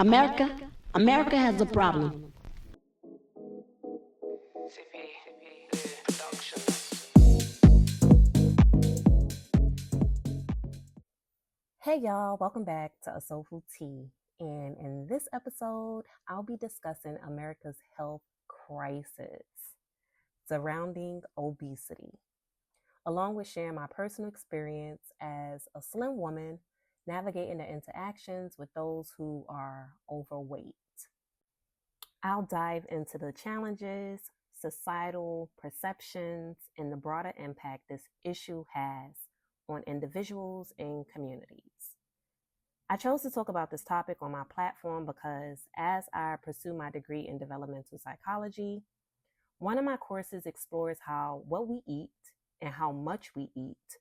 America has a problem. Hey y'all, welcome back to A Soulful Tea. And in this episode, I'll be discussing America's health crisis surrounding obesity, along with sharing my personal experience as a slim woman navigating the interactions with those who are overweight. I'll dive into the challenges, societal perceptions, and the broader impact this issue has on individuals and communities. I chose to talk about this topic on my platform because as I pursue my degree in developmental psychology, one of my courses explores how what we eat and how much we eat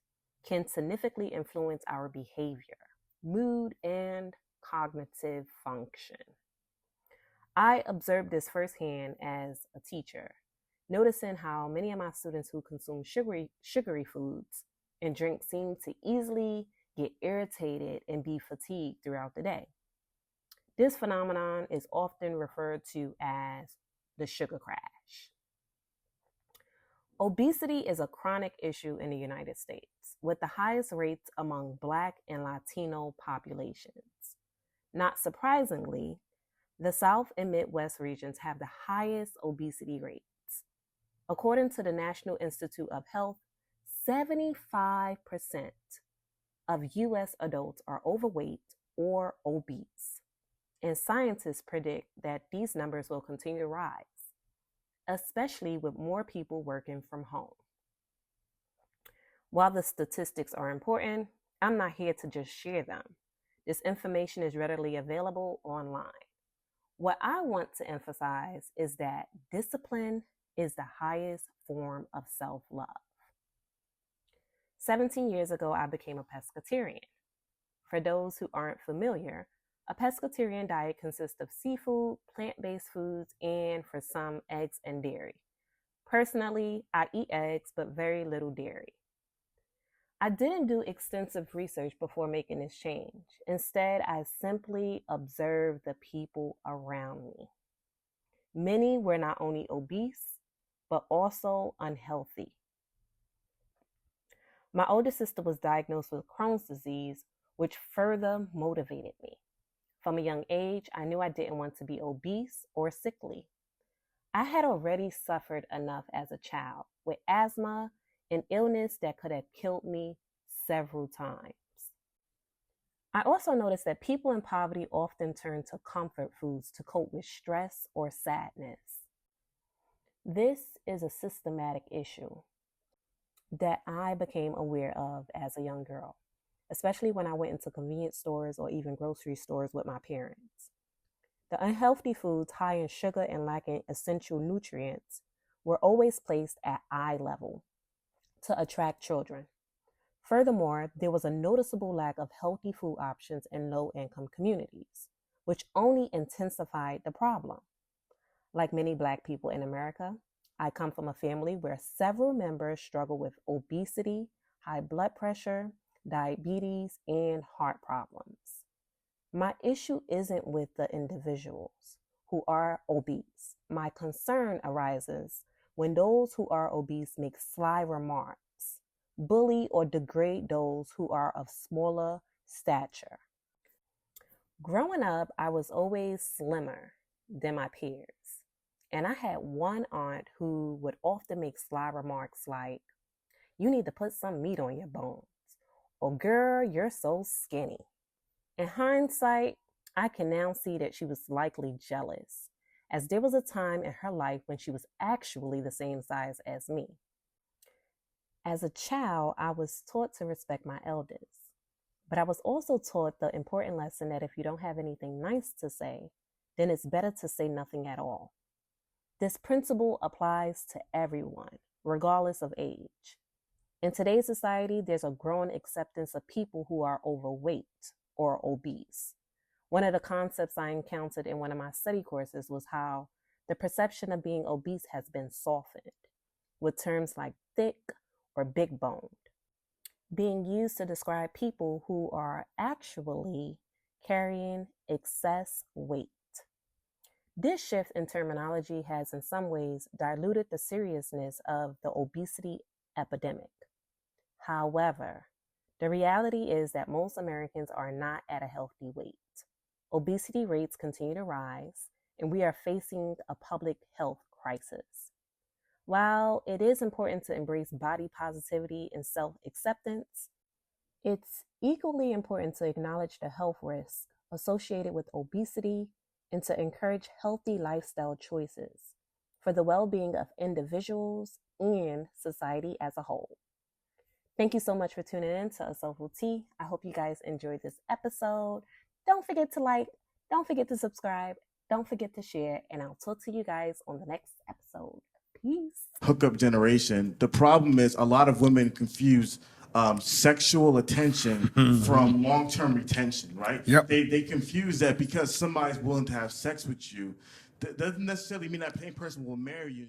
can significantly influence our behavior, mood, and cognitive function. I observed this firsthand as a teacher, noticing how many of my students who consume sugary foods and drink seem to easily get irritated and be fatigued throughout the day. This phenomenon is often referred to as the sugar crash. Obesity is a chronic issue in the United States, with the highest rates among Black and Latino populations. Not surprisingly, the South and Midwest regions have the highest obesity rates. According to the National Institute of Health, 75% of U.S. adults are overweight or obese, and scientists predict that these numbers will continue to rise, especially with more people working from home. While the statistics are important, I'm not here to just share them. This information is readily available online. What I want to emphasize is that discipline is the highest form of self-love. 17 years ago, I became a pescatarian. For those who aren't familiar, a pescatarian diet consists of seafood, plant-based foods, and for some, eggs and dairy. Personally, I eat eggs, but very little dairy. I didn't do extensive research before making this change. Instead, I simply observed the people around me. Many were not only obese, but also unhealthy. My older sister was diagnosed with Crohn's disease, which further motivated me. From a young age, I knew I didn't want to be obese or sickly. I had already suffered enough as a child with asthma, an illness that could have killed me several times. I also noticed that people in poverty often turn to comfort foods to cope with stress or sadness. This is a systematic issue that I became aware of as a young girl, especially when I went into convenience stores or even grocery stores with my parents. The unhealthy foods high in sugar and lacking essential nutrients were always placed at eye level to attract children. Furthermore, there was a noticeable lack of healthy food options in low-income communities, which only intensified the problem. Like many Black people in America, I come from a family where several members struggle with obesity, high blood pressure, diabetes, and heart problems. My issue isn't with the individuals who are obese. My concern arises when those who are obese make sly remarks, bully or degrade those who are of smaller stature. Growing up, I was always slimmer than my peers. And I had one aunt who would often make sly remarks like, "You need to put some meat on your bones," or "Girl, you're so skinny." In hindsight, I can now see that she was likely jealous, as there was a time in her life when she was actually the same size as me. As a child, I was taught to respect my elders, but I was also taught the important lesson that if you don't have anything nice to say, then it's better to say nothing at all. This principle applies to everyone, regardless of age. In today's society, there's a growing acceptance of people who are overweight or obese. One of the concepts I encountered in one of my study courses was how the perception of being obese has been softened, with terms like thick or big boned being used to describe people who are actually carrying excess weight. This shift in terminology has in some ways diluted the seriousness of the obesity epidemic. However, the reality is that most Americans are not at a healthy weight. Obesity rates continue to rise, and we are facing a public health crisis. While it is important to embrace body positivity and self-acceptance, it's equally important to acknowledge the health risks associated with obesity and to encourage healthy lifestyle choices for the well-being of individuals and society as a whole. Thank you so much for tuning in to A Soulful Tea. I hope you guys enjoyed this episode. Don't forget to like, don't forget to subscribe, don't forget to share, and I'll talk to you guys on the next episode. Peace. Hookup generation. The problem is a lot of women confuse sexual attention from long-term retention, right? Yep. They confuse that because somebody's willing to have sex with you, that doesn't necessarily mean that same person will marry you.